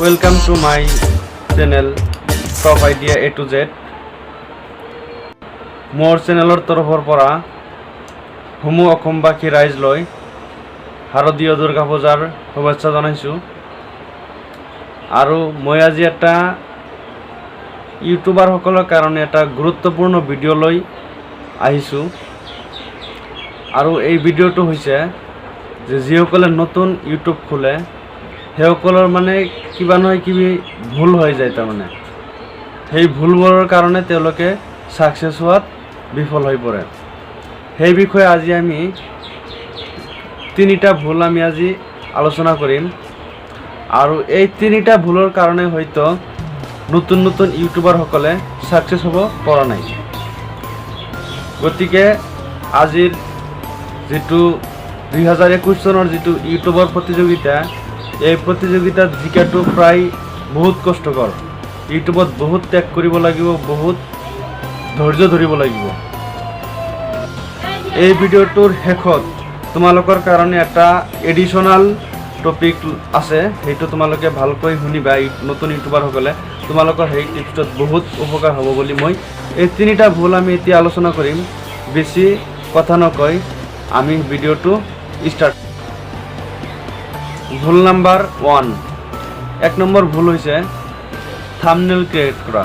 Welcome to my channel Top Idea A to Z. मोर चैनलर तरफर परा সমূহ অসমবাসী ৰাইজ লৈ শাৰদীয় দুৰ্গা পূজাৰ শুভেচ্ছা জনাইছোঁ। আৰু মই আজি এটা ইউটিউবাৰ সকলৰ কাৰণে এটা গুৰুত্বপূৰ্ণ ভিডিঅ' লৈ আহিছোঁ। আৰু এই ভিডিঅ'টো হৈছে যে যিসকলে নতুন ইউটিউব খোলে সেইসকলৰ মানে কিবা নহয় কিবি ভুল হৈ যায়। তাৰমানে সেই ভুলবোৰৰ কাৰণে তেওঁলোকে সাকসেস হোৱাত বিফল হৈ পৰে। সেই বিষয়ে আজি আমি তিনিটা ভুল আমি আজি আলোচনা কৰিম। আৰু এই তিনিটা ভুলৰ কাৰণে হয়তো নতুন নতুন ইউটিউবাৰ সকলে সাকসেস হ'ব পৰা নাই। গতিকে আজিৰ যেটো 2021 চনৰ যেটো ইউটিউবৰ প্ৰতিযোগিতা, এই প্ৰতিযোগিতাত জিকাটো প্ৰায় বহুত কষ্টকৰ। ইউটিউবত বহুত ত্যাগ কৰিব লাগিব, বহুত ধৈৰ্য ধৰিব লাগিব। এই ভিডিঅ'টোৰ শেষত তোমালোকৰ কাৰণে এটা এডিশনাল টপিক আছে, সেইটো তোমালোকে ভালকৈ শুনিবা। নতুন ইউটিউবাৰ সকলে তোমালোকৰ সেই টিপছত বহুত উপকাৰ হ'ব বুলি মই এই তিনিটা ভুল আমি এতিয়া আলোচনা কৰিম। বেছি কথা নকৈ আমি ভিডিঅ'টো স্টাৰ্ট। ভুল নাম্বাৰ 1, এক নম্বৰ ভুল হৈছে থাম্বনেল ক্ৰিয়েট কৰা।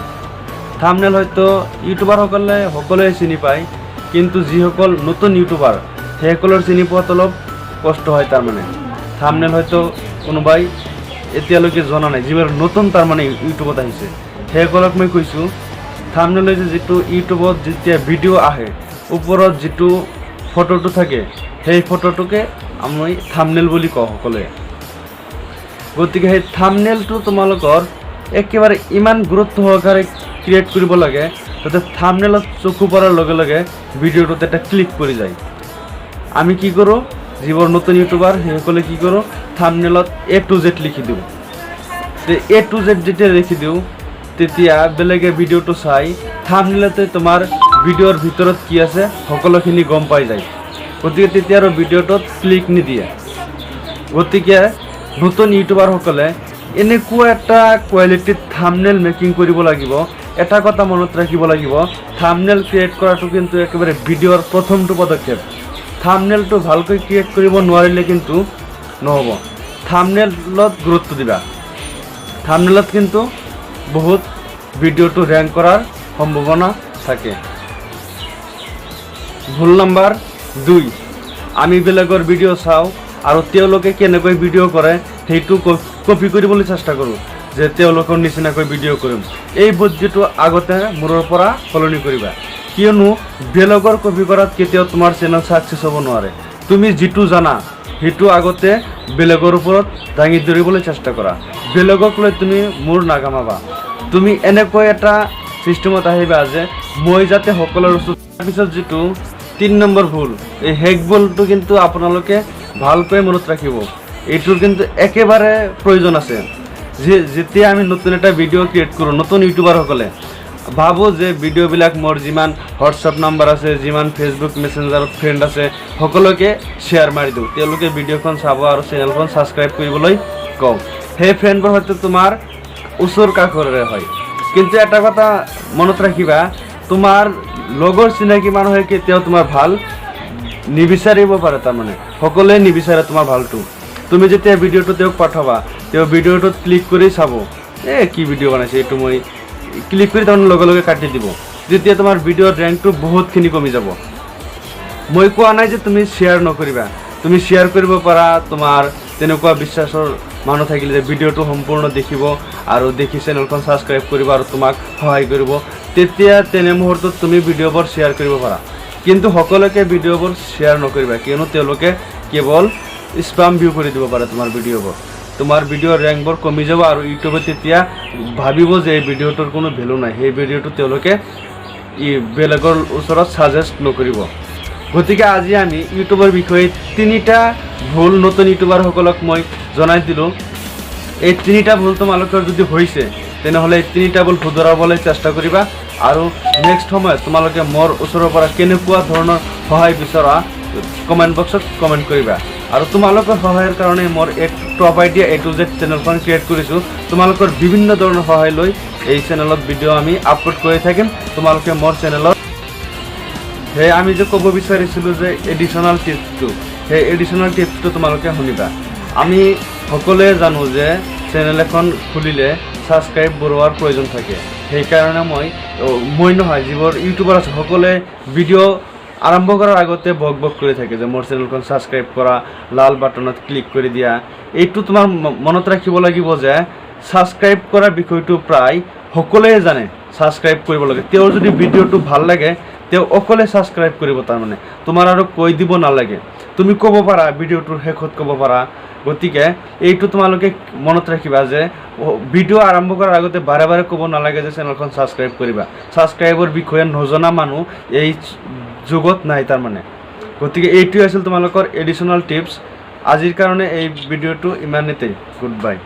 থাম্বনেল হয়তো ইউটিউবাৰ সকলোৱে চিনি পায়, কিন্তু যিসকল নতুন ইউটিউবাৰ সেইসকলৰ চিনি পোৱাত অলপ কষ্ট হয়। তাৰমানে থাম্বনেল হয়তো কোনোবাই এতিয়ালৈকে জনা নাই, যিবোৰ নতুন তাৰমানে ইউটিউবত আহিছে সেইসকলক মই কৈছোঁ, থাম্বনেল হৈছে যিটো ইউটিউবত যেতিয়া ভিডিঅ' আহে ওপৰত যিটো ফটোটো থাকে সেই ফটোটোকে আমি থাম্বনেল বুলি কওঁ সকলোৱে। গতিকে সেই থাম্বনেলটো তোমালোকৰ একেবাৰে ইমান গুৰুত্ব সহকাৰে ক্ৰিয়েট কৰিব লাগে যাতে থাম্বনেলত চকু পৰাৰ লগে লগে ভিডিঅ'টোত এটা ক্লিক কৰি যায়। আমি কি কৰোঁ, যিবোৰ নতুন ইউটিউবাৰ সেইসকলে কি কৰোঁ, থাম্বনেলত A to Z লিখি দিওঁ। A to Z যেতিয়া লিখি দিওঁ তেতিয়া বেলেগে ভিডিঅ'টো চাই থাম্বনেলতে তোমাৰ ভিডিঅ'ৰ ভিতৰত কি আছে সকলোখিনি গম পাই যায়। গতিকে তেতিয়া আৰু ভিডিঅ'টোত ক্লিক নিদিয়ে। গতিকে নতুন ইউটিউবাৰ সকলে এনেকুৱা এটা কোৱালিটিত থাম্বনেল মেকিং কৰিব লাগিব। এটা কথা মনত ৰাখিব লাগিব, থাম্বনেল ক্ৰিয়েট কৰাটো কিন্তু একেবাৰে ভিডিঅ'ৰ প্ৰথমটো পদক্ষেপ। থাম্বনেলটো ভালকৈ ক্ৰিয়েট কৰিব নোৱাৰিলে কিন্তু নহ'ব। থাম্বনেলত গুৰুত্ব দিবা। থাম্বনেলত কিন্তু বহুত ভিডিঅ'টো ৰেংক কৰাৰ সম্ভাৱনা থাকে। ভুল নাম্বাৰ 2, আমি বেলেগৰ ভিডিঅ' চাওঁ আৰু তেওঁলোকে কেনেকৈ ভিডিঅ' কৰে সেইটো কপি কৰিবলৈ চেষ্টা কৰোঁ, যে তেওঁলোকৰ নিচিনাকৈ ভিডিঅ' কৰিম। এই বুদ্ধিটো আগতে মূৰৰ পৰা সলনি কৰিবা, কিয়নো বেলেগৰ কপি কৰাত কেতিয়াও তোমাৰ চেনেল সাকসেস হ'ব নোৱাৰে। তুমি যিটো জানা সেইটো আগতে বেলেগৰ ওপৰত দাঙি ধৰিবলৈ চেষ্টা কৰা। বেলেগক লৈ তুমি মূৰ নাগামাবা। তুমি এনেকৈ এটা চিষ্টেমত আহিবা যে মই যাতে সকলোৰ ওচৰত। তাৰপিছত যিটো 3 নম্বৰ ভুল, এই হেক ভুলটো কিন্তু আপোনালোকে ভালকৈ মনত ৰাখিব। এইটোৰ কিন্তু একেবাৰে প্ৰয়োজন আছে। যেতিয়া আমি নতুন এটা ভিডিঅ' ক্ৰিয়েট কৰোঁ, নতুন ইউটিউবাৰ সকলে ভাবোঁ যে ভিডিঅ'বিলাক মোৰ যিমান হোৱাটছআপ নাম্বাৰ আছে, যিমান ফেচবুক মেছেঞ্জাৰত ফ্ৰেণ্ড আছে সকলোকে শ্বেয়াৰ মাৰি দিওঁ। তেওঁলোকে ভিডিঅ'খন চাব আৰু চেনেলখন ছাবস্ক্ৰাইব কৰিবলৈ কওঁ। সেই ফ্ৰেণ্ডবোৰ হয়তো তোমাৰ ওচৰ কাষৰে হয়, কিন্তু এটা কথা মনত ৰাখিবা, তোমাৰ লগৰ চিনাকি মানুহে কেতিয়াও তোমাৰ ভাল নিবিচাৰিব পাৰে। তাৰমানে সকলোৱে নিবিচাৰে তোমাৰ ভালটো। তুমি যেতিয়া ভিডিঅ'টো তেওঁক পঠাবা, তেওঁ ভিডিঅ'টোত ক্লিক কৰি চাব, কি ভিডিঅ' বনাইছে এইটো, মই ক্লিক কৰি তাৰমানে লগে লগে কাটি দিব। যেতিয়া তোমাৰ ভিডিঅ'ৰ ৰেংকটো বহুতখিনি কমি যাব। মই কোৱা নাই যে তুমি শ্বেয়াৰ নকৰিবা, তুমি শ্বেয়াৰ কৰিব পাৰা। তোমাৰ তেনেকুৱা বিশ্বাসৰ মানুহ থাকিলে যে ভিডিঅ'টো সম্পূৰ্ণ দেখিব আৰু দেখি চেনেলখন ছাবস্ক্ৰাইব কৰিব আৰু তোমাক সহায় কৰিব, তেতিয়া তেনে মুহূৰ্তত তুমি ভিডিঅ'বোৰ শ্বেয়াৰ কৰিব পাৰা। কিন্তু সকলোকে ভিডিঅ'বোৰ শ্বেয়াৰ নকৰিবা, কিয়নো তেওঁলোকে কেৱল স্পাম ভিউ কৰি দিব পাৰে তোমাৰ ভিডিঅ'বোৰ। তোমাৰ ভিডিঅ'ৰ ৰেংকবোৰ কমি যাব আৰু ইউটিউবে তেতিয়া ভাবিব যে এই ভিডিঅ'টোৰ কোনো ভেলু নাই। সেই ভিডিঅ'টো তেওঁলোকে বেলেগৰ ওচৰত ছাজেষ্ট নকৰিব। গতিকে আজি আমি ইউটিউবৰ বিষয়ে 3টা ভুল নতুন ইউটিউবাৰসকলক মই জনাই দিলোঁ। এই 3টা ভুল তোমালোকৰ যদি হৈছে তেনেহ'লে এই 3টা ভুল শুধৰাবলৈ চেষ্টা কৰিবা। আৰু নেক্সট সময়ত তোমালোকে মোৰ ওচৰৰ পৰা কেনেকুৱা ধৰণৰ সহায় বিচৰা কমেণ্ট বক্সত কমেণ্ট কৰিবা। আৰু তোমালোকৰ সহায়ৰ কাৰণে মোৰ এক top idea A to Z চেনেলখন ক্ৰিয়েট কৰিছোঁ। তোমালোকৰ বিভিন্ন ধৰণৰ সহায় লৈ এই চেনেলত ভিডিঅ' আমি আপলোড কৰি থাকিম তোমালোকে মোৰ চেনেলত। সেই আমি যে ক'ব বিচাৰিছিলোঁ যে এডিশ্যনেল টিপছটো, সেই এডিশ্যনেল টিপছটো তোমালোকে শুনিবা। আমি সকলোৱে জানো যে চেনেল এখন খুলিলে ছাবস্ক্ৰাইব বঢ়োৱাৰ প্ৰয়োজন থাকে। সেইকাৰণে মই নহয়, যিবোৰ ইউটিউবাৰ আছে সকলোৱে ভিডিঅ' আৰম্ভ কৰাৰ আগতে বক কৰি থাকে যে মোৰ চেনেলখন ছাবস্ক্ৰাইব কৰা, লাল বাটনত ক্লিক কৰি দিয়া। এইটো তোমাৰ মনত ৰাখিব লাগিব যে ছাবস্ক্ৰাইব কৰা বিষয়টো প্ৰায় সকলোৱে জানে ছাবস্ক্ৰাইব কৰিব লাগে। তেওঁৰ যদি ভিডিঅ'টো ভাল লাগে তেওঁ অকলে ছাবস্ক্ৰাইব কৰিব, তাৰমানে তোমাৰ আৰু কৈ দিব নালাগে, তুমি ক'ব পাৰা, ভিডিঅ'টোৰ শেষত ক'ব পাৰা। গতিকে এইটো তোমালোকে মনত ৰাখিবা যে ভিডিঅ' আৰম্ভ কৰাৰ আগতে বাৰে বাৰে ক'ব নালাগে যে চেনেলখন ছাবস্ক্ৰাইব কৰিবা। ছাবস্ক্ৰাইবৰ বিষয়ে নজনা মানুহ এই যুগত নাই তাৰমানে। গতিকে এইটোৱে আছিল তোমালোকৰ এডিশ্যনেল টিপছ। আজিৰ কাৰণে এই ভিডিঅ'টো ইমানেই। Good bye.